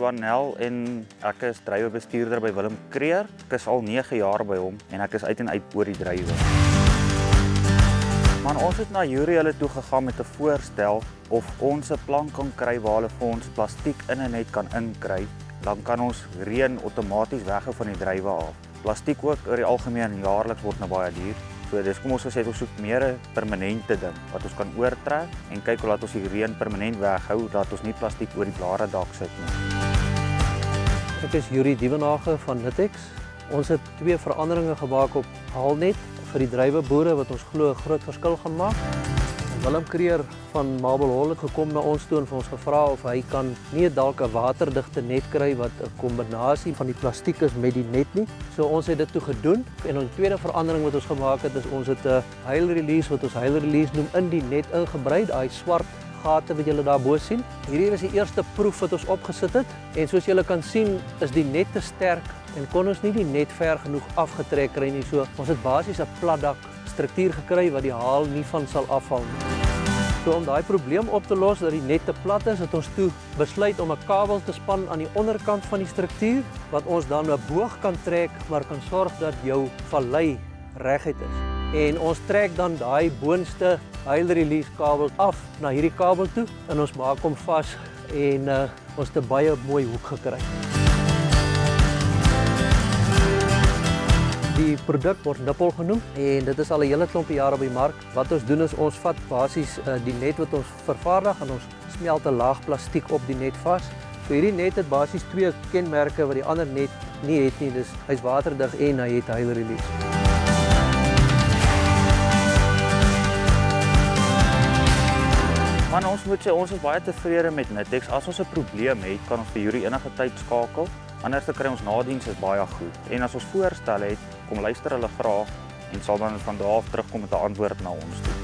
Johan Nel en ek is drywebestuurder by Willem Kreer. Ek is al 9 jaar by hom en ek is uit en uit oor die drywe. Maar ons het na Yuri hulle toe gegaan met 'n voorstel of ons 'n plan kan kry waar hulle vir ons plastiek in 'n net kan inkry. Dan kan ons reën outomaties weghou van die drywe af. Plastiek ook oor die algemeen jaarliks word nou baie duur. So dis kom ons gesê ons soek meer 'n permanente ding wat ons kan oortrek en kyk hoe laat ons die reën permanent weghou dat ons nie plastiek oor die blare dak sit nie. Ek is Yuri Dievenage van Nitex. Ons het 2 veranderinge gemaak op haalnet vir die drywerboere wat ons glo 'n groot verskil gaan maak. Willem Kreer van Marble Hall het gekom na ons toe en vir ons gevra of hy kan nie dalk 'n waterdigte net kry wat 'n kombinasie van die plastiek is met die net nie. So ons het dit toe gedoen en ons tweede verandering wat ons gemaak het is ons het 'n huil release wat ons huil release noem in die net ingebrei, daai swart gate wat julle daarbo sien. Hierdie was die eerste proef wat ons opgesit het en soos julle kan sien is die net te sterk en kon ons nie die net ver genoeg afgetrek kry nie. So ons het basies 'n platdak struktuur gekry wat die haal nie van sal afval nie. So om daai probleem op te los dat die net te plat is, het ons toe besluit om 'n kabel te span aan die onderkant van die struktuur wat ons dan 'n boog kan trek maar kan sorg dat jou vallei reguit is. En ons trek dan daai boonste huil release kabel af na hierdie kabel toe en ons maak hom vas en ons het 'n baie mooi hoek gekry. Die produk word nippel genoem en dit is al 'n hele klompie jare op die mark. Wat ons doen is ons vat basies die net wat ons vervaardig en ons smelt 'n laag plastiek op die net vas. So hierdie net het basies 2 kenmerke wat die ander net nie het nie. Hy's waterdig en hy het huil release. Maar ons moet sê ons is baie tevrede met Nitex. As ons 'n probleem het, kan ons vir Yuri enige tyd skakel. Anders kry ons nadiens is baie goed. En as ons voorstelle het, kom luister hulle graag en sal dan van daar af terugkom met 'n antwoord na ons toe.